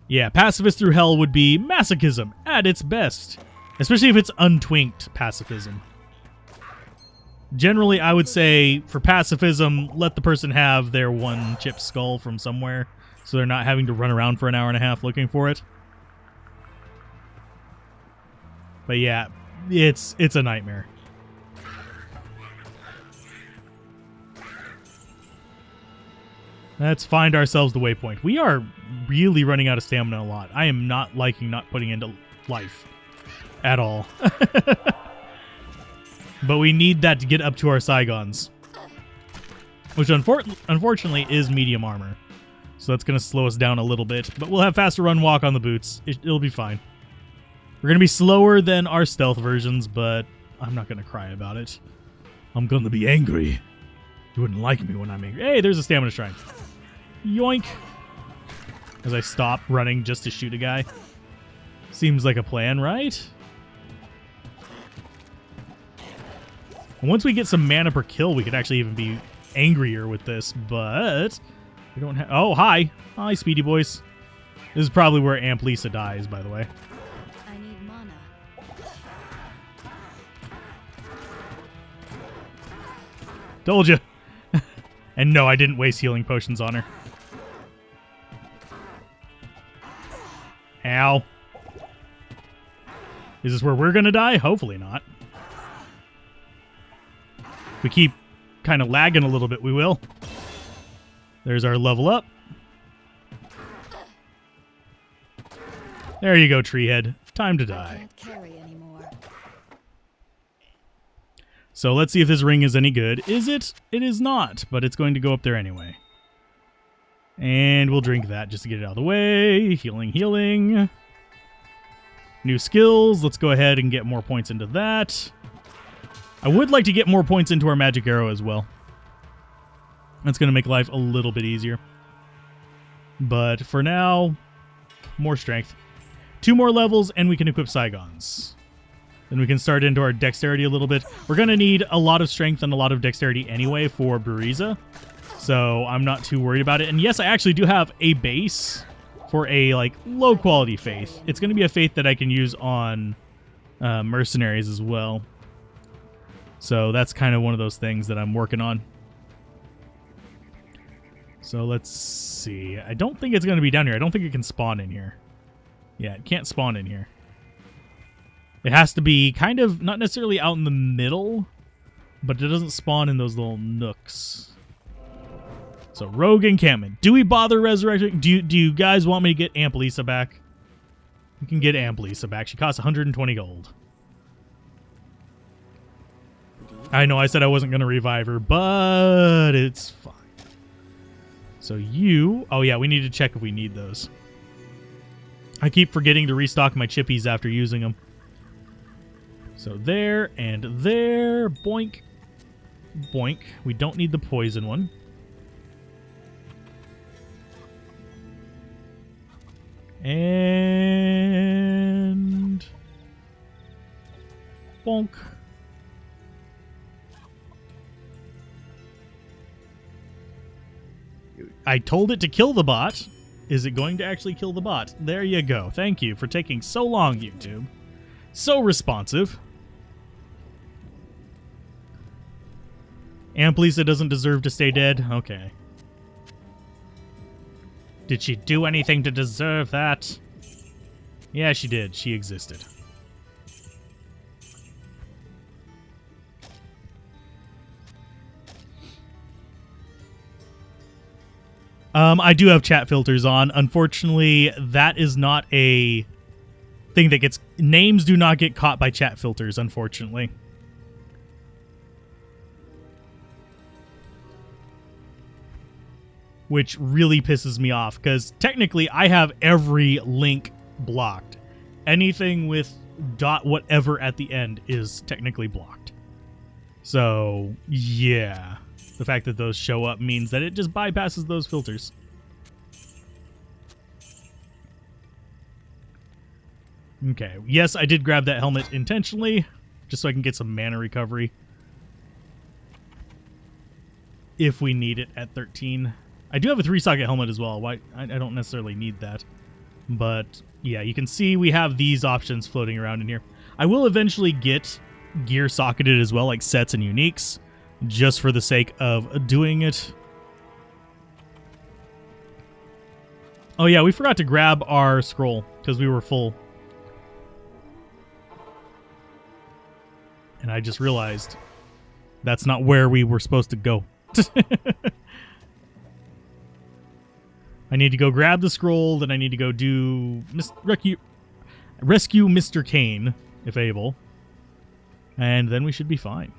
Yeah, pacifist through hell would be masochism at its best, especially if it's untwinked pacifism. Generally, I would say for pacifism, let the person have their one chipped skull from somewhere so they're not having to run around for an hour and a half looking for it. But yeah, it's a nightmare. Let's find ourselves the waypoint. We are really running out of stamina a lot. I am not liking not putting into life at all. But we need that to get up to our Saigons, which unfortunately is medium armor. So that's going to slow us down a little bit. But we'll have faster run walk on the boots. It'll be fine. We're going to be slower than our stealth versions, but I'm not going to cry about it. I'm going to be angry. You wouldn't like me when I'm angry. Hey, there's a stamina shrine. Yoink. As I stop running just to shoot a guy. Seems like a plan, right? And once we get some mana per kill, we could actually even be angrier with this, but we don't have... Oh, hi. Hi, Speedy Boys. This is probably where Amp Lisa dies, by the way. I need mana. Told you. And no, I didn't waste healing potions on her. Ow. Is this where we're gonna die? Hopefully not. If we keep kind of lagging a little bit, we will. There's our level up. There you go, Treehead. Time to die. Can't carry anymore. So let's see if this ring is any good. Is it? It is not, but it's going to go up there anyway. And we'll drink that just to get it out of the way. Healing, healing. New skills. Let's go ahead and get more points into that. I would like to get more points into our magic arrow as well. That's going to make life a little bit easier. But for now, more strength. 2 more levels and we can equip Saigons. Then we can start into our dexterity a little bit. We're going to need a lot of strength and a lot of dexterity anyway for Buriza. So I'm not too worried about it. And yes, I actually do have a base for a low quality faith. It's going to be a faith that I can use on mercenaries as well. So that's kind of one of those things that I'm working on. So let's see. I don't think it's going to be down here. I don't think it can spawn in here. Yeah, it can't spawn in here. It has to be kind of, not necessarily out in the middle, but it doesn't spawn in those little nooks. So Rogue encampment. Do we bother resurrecting? Do you guys want me to get Amp Lisa back? We can get Amp Lisa back. She costs 120 gold. I know I said I wasn't going to revive her, but it's fine. So you... Oh, yeah, we need to check if we need those. I keep forgetting to restock my chippies after using them. So there and there. Boink. Boink. We don't need the poison one. And... bonk. I told it to kill the bot. Is it going to actually kill the bot? There you go. Thank you for taking so long, YouTube. So responsive. Amp Lisa doesn't deserve to stay dead? Okay. Did she do anything to deserve that? Yeah, she did. She existed. I do have chat filters on. Unfortunately, that is not a thing that gets... Names do not get caught by chat filters, unfortunately. Which really pisses me off, because technically I have every link blocked. Anything with dot whatever at the end is technically blocked. So, yeah. The fact that those show up means that it just bypasses those filters. Okay. Yes, I did grab that helmet intentionally, just so I can get some mana recovery. If we need it at 13. I do have a 3-socket helmet as well. Why? I don't necessarily need that. But yeah, you can see we have these options floating around in here. I will eventually get gear socketed as well, like sets and uniques, just for the sake of doing it. Oh yeah, we forgot to grab our scroll because we were full. And I just realized that's not where we were supposed to go. I need to go grab the scroll, then I need to go do rescue Mr. Kane, if able. And then we should be fine.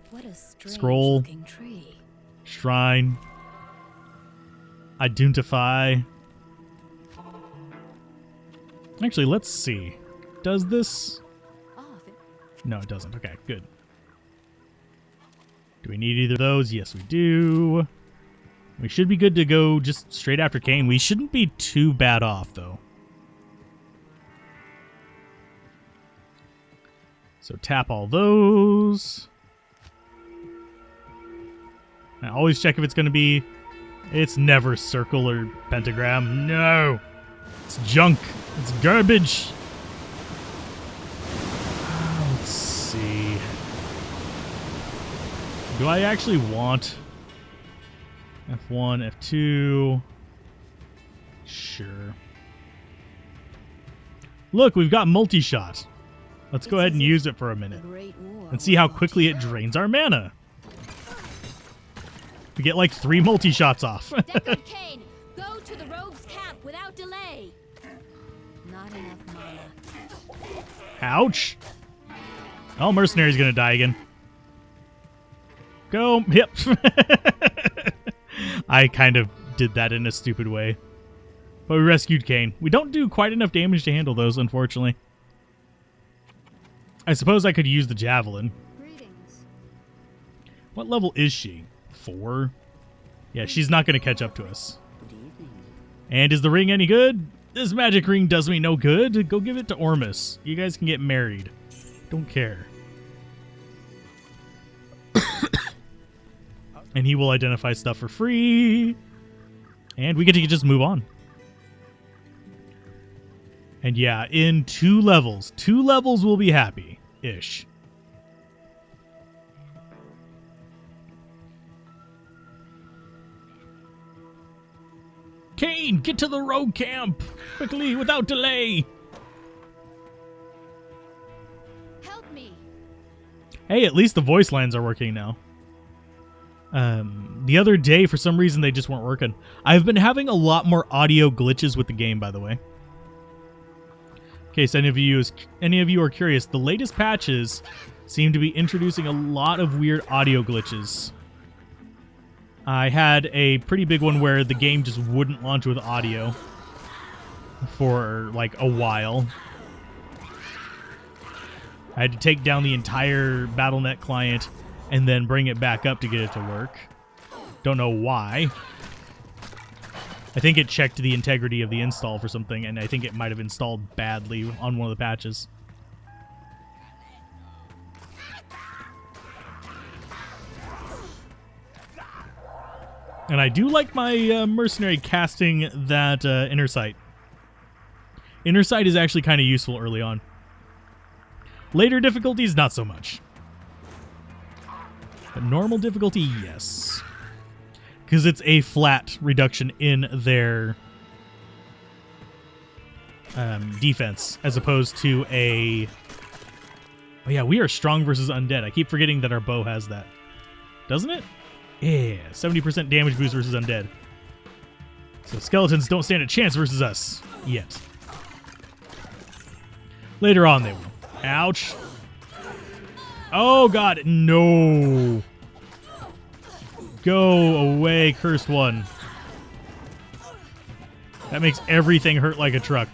What a strange Scroll. looking tree. Shrine. Identify. Actually, let's see. Does this? No, it doesn't. Okay, good. Do we need either of those? Yes, we do. We should be good to go just straight after Kane. We shouldn't be too bad off, though. So tap all those. I always check if it's going to be... It's never circle or pentagram. No! It's junk. It's garbage. Let's see. Do I actually want... F1, F2. Sure. Look, we've got multi-shot. Let's go ahead and use it for a minute and see how quickly it drains our mana. We get like 3 multi-shots off. Deckard Cain, go to the rogue's camp without delay. Not enough mana. Ouch. Oh, Mercenary's gonna die again. Go. Yep. I kind of did that in a stupid way. But we rescued Kane. We don't do quite enough damage to handle those, unfortunately. I suppose I could use the javelin. Greetings. What level is she? 4? Yeah, she's not going to catch up to us. Good evening. And is the ring any good? This magic ring does me no good. Go give it to Ormus. You guys can get married. Don't care. And he will identify stuff for free. And we get to just move on. And yeah, in 2 levels. 2 levels we'll be happy-ish. Kane, get to the rogue camp! Quickly, without delay! Help me. Hey, at least the voice lines are working now. The other day, for some reason, they just weren't working. I've been having a lot more audio glitches with the game, by the way. In case any of you are curious, the latest patches seem to be introducing a lot of weird audio glitches. I had a pretty big one where the game just wouldn't launch with audio for like a while. I had to take down the entire BattleNet client and then bring it back up to get it to work. Don't know why. I think it checked the integrity of the install for something, and I think it might have installed badly on one of the patches. And I do like my mercenary casting that Inner Sight. Inner Sight is actually kind of useful early on. Later difficulties, not so much. But normal difficulty, yes. Because it's a flat reduction in their defense, as opposed to a... Oh yeah, we are strong versus undead. I keep forgetting that our bow has that. Doesn't it? Yeah, 70% damage boost versus undead. So skeletons don't stand a chance versus us. Yet. Later on they will. Ouch. Oh god, no. Go away, cursed one. That makes everything hurt like a truck.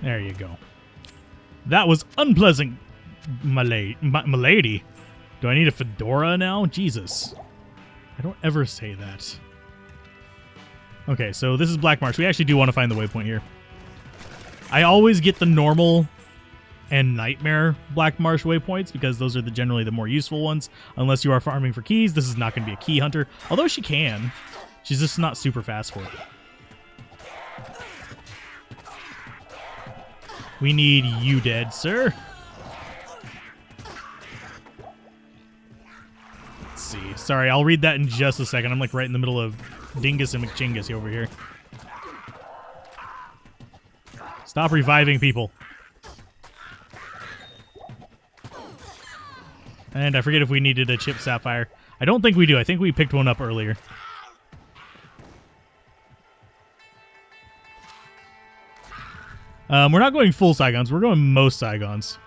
There you go. That was unpleasant, milady. Do I need a fedora now? Jesus. I don't ever say that. Okay, so this is Black Marsh. We actually do want to find the waypoint here. I always get the normal and Nightmare Black Marsh waypoints, because those are generally the more useful ones. Unless you are farming for keys, this is not going to be a key hunter. Although she can. She's just not super fast for it. We need you dead, sir. Let's see. Sorry, I'll read that in just a second. I'm like right in the middle of Dingus and McChingus over here. Stop reviving people. And I forget if we needed a chip sapphire. I don't think we do. I think we picked one up earlier. We're not going full Saigons. We're going most Saigons.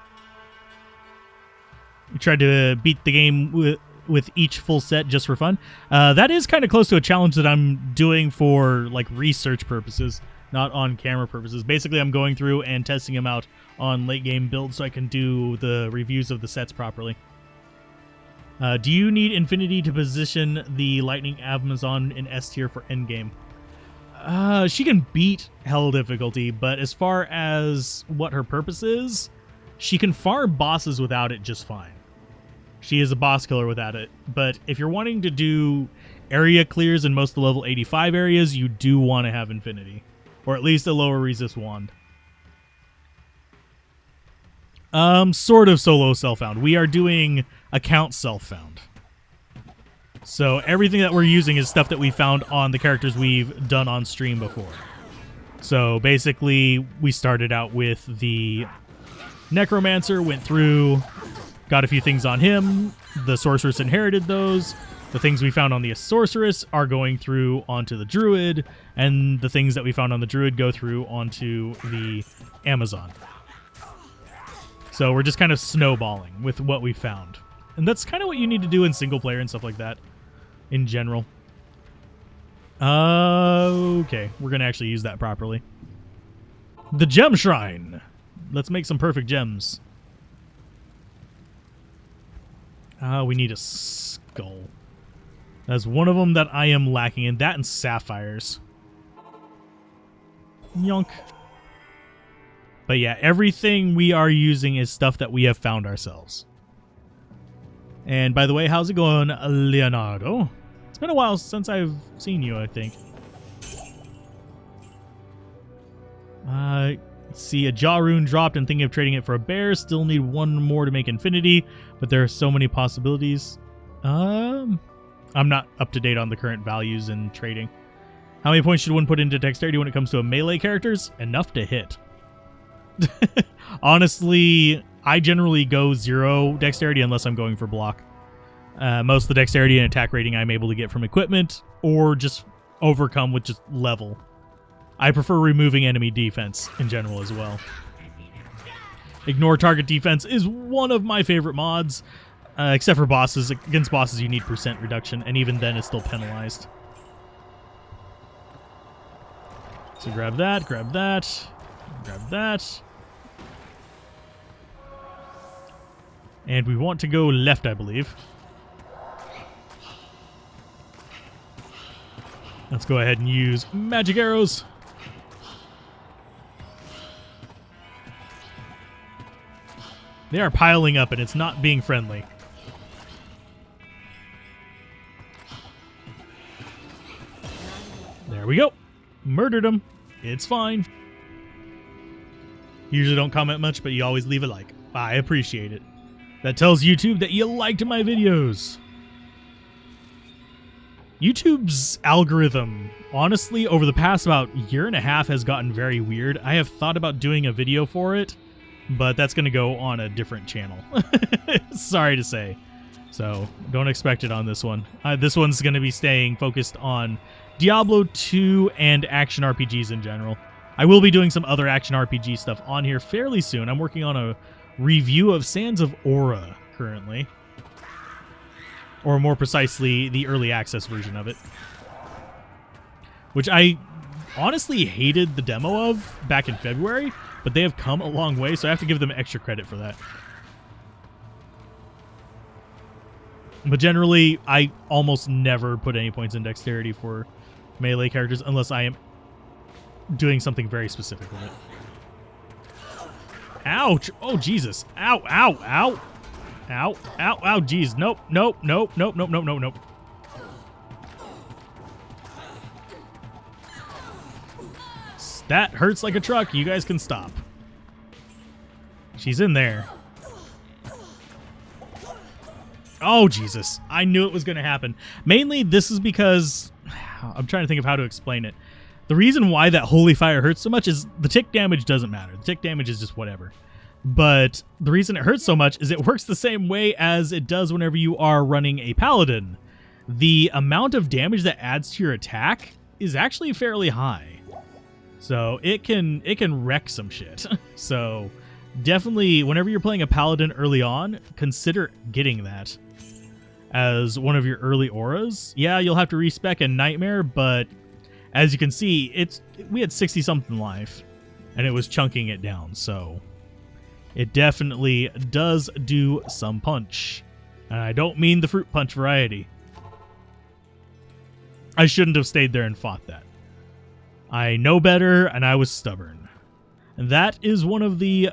We tried to beat the game with each full set just for fun. That is kind of close to a challenge that I'm doing for like research purposes, not on camera purposes. Basically, I'm going through and testing them out on late game builds so I can do the reviews of the sets properly. Do you need Infinity to position the Lightning Amazon in S tier for endgame? She can beat Hell difficulty, but as far as what her purpose is, she can farm bosses without it just fine. She is a boss killer without it, but if you're wanting to do area clears in most of the level 85 areas, you do want to have Infinity, or at least a lower resist wand. Sort of solo self-found. We are doing account self-found. So everything that we're using is stuff that we found on the characters we've done on stream before. So basically, we started out with the Necromancer, went through, got a few things on him. The Sorceress inherited those. The things we found on the Sorceress are going through onto the Druid, and the things that we found on the Druid go through onto the Amazon. So we're just kind of snowballing with what we found. And that's kind of what you need to do in single player and stuff like that in general. Okay, we're going to actually use that properly. The Gem Shrine. Let's make some perfect gems. We need a skull. That's one of them that I am lacking in. That and sapphires. Yonk. But yeah, everything we are using is stuff that we have found ourselves. And by the way, how's it going, Leonardo? It's been a while since I've seen you, I think. Let's see, a Jaw Rune dropped and thinking of trading it for a bear. Still need one more to make Infinity, but there are so many possibilities. I'm not up to date on the current values in trading. How many points should one put into dexterity when it comes to a melee characters? Enough to hit. Honestly, I generally go 0 dexterity unless I'm going for block. Most of the dexterity and attack rating I'm able to get from equipment or just overcome with just level. I prefer removing enemy defense in general as well. Ignore target defense is one of my favorite mods, except for bosses. Against bosses you need % reduction, and even then it's still penalized. So grab that, grab that, grab that. And we want to go left, I believe. Let's go ahead and use magic arrows. They are piling up and it's not being friendly. There we go. Murdered him. It's fine. Usually don't comment much, but you always leave a like. I appreciate it. That tells YouTube that you liked my videos. YouTube's algorithm, honestly, over the past about year and a half has gotten very weird. I have thought about doing a video for it, but that's going to go on a different channel. Sorry to say. So don't expect it on this one. This one's going to be staying focused on Diablo 2 and action RPGs in general. I will be doing some other action RPG stuff on here fairly soon. I'm working on a review of Sands of Aura currently. Or more precisely, the early access version of it. Which I honestly hated the demo of back in February, but they have come a long way, so I have to give them extra credit for that. But generally, I almost never put any points in dexterity for melee characters unless I am doing something very specific with it. Ouch. Oh, Jesus. Ow, ow, ow. Ow, ow, ow, jeez. Nope, nope, nope, nope, nope, nope, nope, nope. That hurts like a truck. You guys can stop. She's in there. Oh, Jesus. I knew it was going to happen. Mainly, this is because... I'm trying to think of how to explain it. The reason why that holy fire hurts so much is the tick damage doesn't matter. The tick damage is just whatever. But the reason it hurts so much is it works the same way as it does whenever you are running a paladin. The amount of damage that adds to your attack is actually fairly high. So it can wreck some shit. So definitely, whenever you're playing a paladin early on, consider getting that as one of your early auras. Yeah, you'll have to respec a nightmare, but as you can see, we had 60-something life, and it was chunking it down, so it definitely does do some punch. And I don't mean the fruit punch variety. I shouldn't have stayed there and fought that. I know better, and I was stubborn. And that is one of the,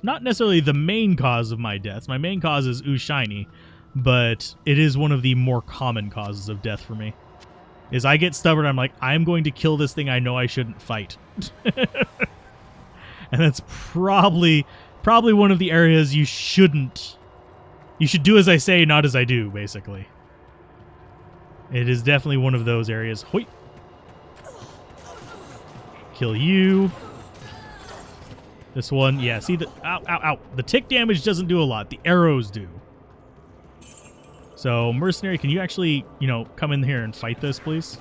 not necessarily the main cause of my deaths. My main cause is ooh shiny, but it is one of the more common causes of death for me. Is I get stubborn, I'm like, I'm going to kill this thing I know I shouldn't fight. And that's probably one of the areas you shouldn't. You should do as I say, not as I do, basically. It is definitely one of those areas. Hoi. Kill you. This one, yeah, see the ow, ow, ow. The tick damage doesn't do a lot. The arrows do. So, Mercenary, can you actually, come in here and fight this, please?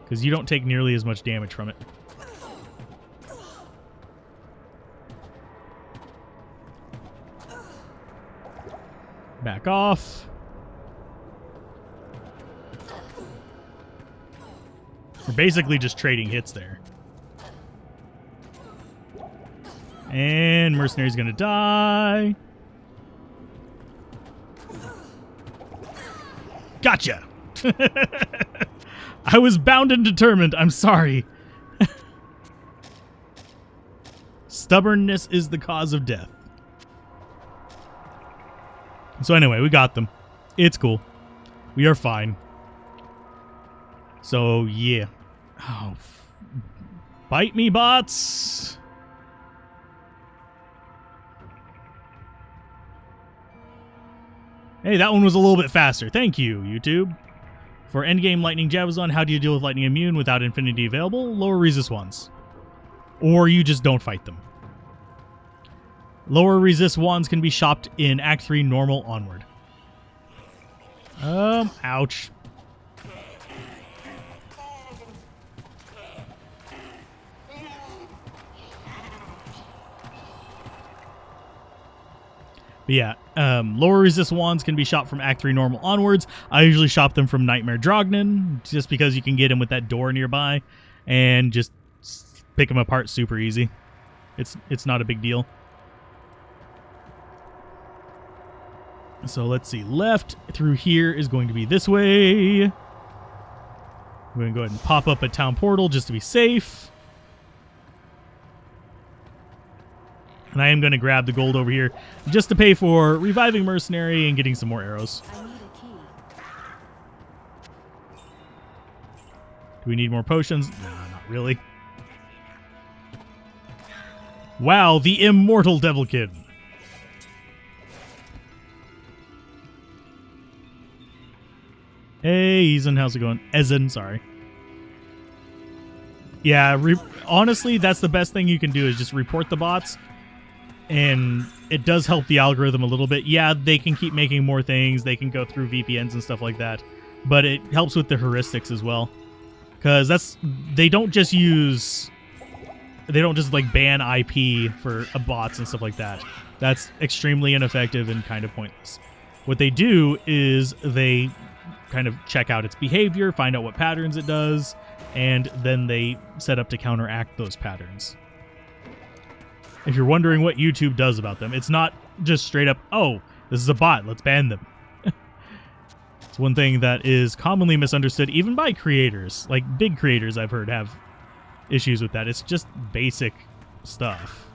Because you don't take nearly as much damage from it. Back off. We're basically just trading hits there. And Mercenary's gonna die. Gotcha! I was bound and determined. I'm sorry. Stubbornness is the cause of death. So anyway, we got them. It's cool. We are fine. So, yeah. Oh, bite me, bots! Hey, that one was a little bit faster. Thank you, YouTube. For endgame Lightning Javazon, how do you deal with Lightning Immune without Infinity available? Lower resist wands. Or you just don't fight them. Lower resist wands can be shopped in Act 3 normal onward. Ouch. But yeah, lower resist wands can be shopped from Act 3 normal onwards. I usually shop them from Nightmare Drognin, just because you can get him with that door nearby and just pick them apart super easy. It's not a big deal. So let's see. Left through here is going to be this way. I'm going to go ahead and pop up a town portal just to be safe. And I am going to grab the gold over here just to pay for reviving Mercenary and getting some more arrows. I need a key. Do we need more potions? No, not really. Wow, the immortal Devilkin. Hey, Ezen, how's it going? Ezen, sorry. Yeah, honestly, that's the best thing you can do is just report the bots. And it does help the algorithm a little bit. Yeah, they can keep making more things. They can go through VPNs and stuff like that. But it helps with the heuristics as well. Because they don't just like ban IP for bots and stuff like that. That's extremely ineffective and kind of pointless. What they do is they kind of check out its behavior, find out what patterns it does, and then they set up to counteract those patterns. If you're wondering what YouTube does about them, it's not just straight up, oh, this is a bot, let's ban them. It's one thing that is commonly misunderstood, even by creators. Like, big creators I've heard have issues with that. It's just basic stuff.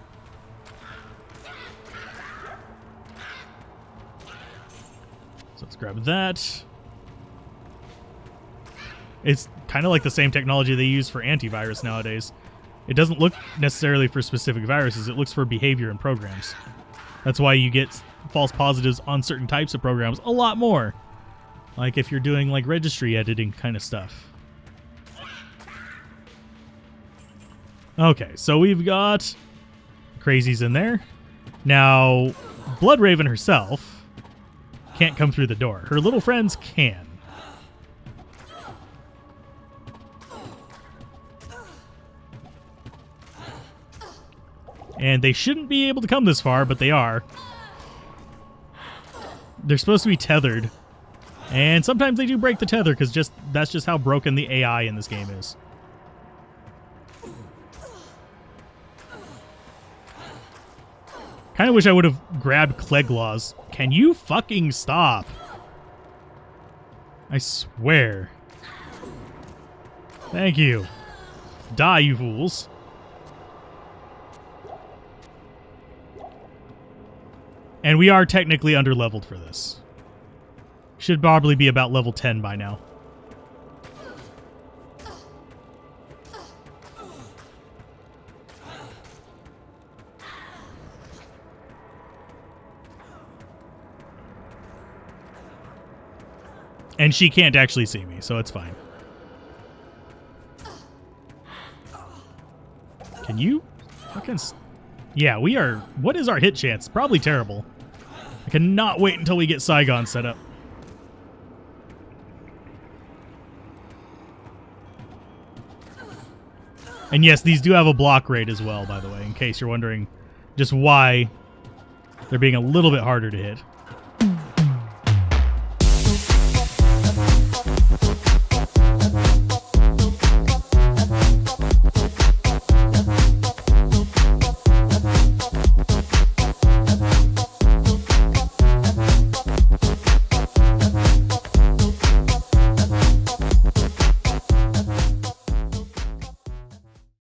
Let's grab that. It's kind of like the same technology they use for antivirus nowadays. It doesn't look necessarily for specific viruses. It looks for behavior in programs. That's why you get false positives on certain types of programs a lot more. Like if you're doing like registry editing kind of stuff. Okay, so we've got crazies in there. Now, Bloodraven herself can't come through the door. Her little friends can. And they shouldn't be able to come this far, but they are. They're supposed to be tethered. And sometimes they do break the tether, because that's just how broken the AI in this game is. Kind of wish I would have grabbed Cleglaws. Can you fucking stop? I swear. Thank you. Die, you fools. And we are technically under-leveled for this. Should probably be about level 10 by now. And she can't actually see me, so it's fine. Can you fucking... Yeah, we are... What is our hit chance? Probably terrible. I cannot wait until we get Saigon set up. And yes, these do have a block rate as well, by the way, in case you're wondering just why they're being a little bit harder to hit.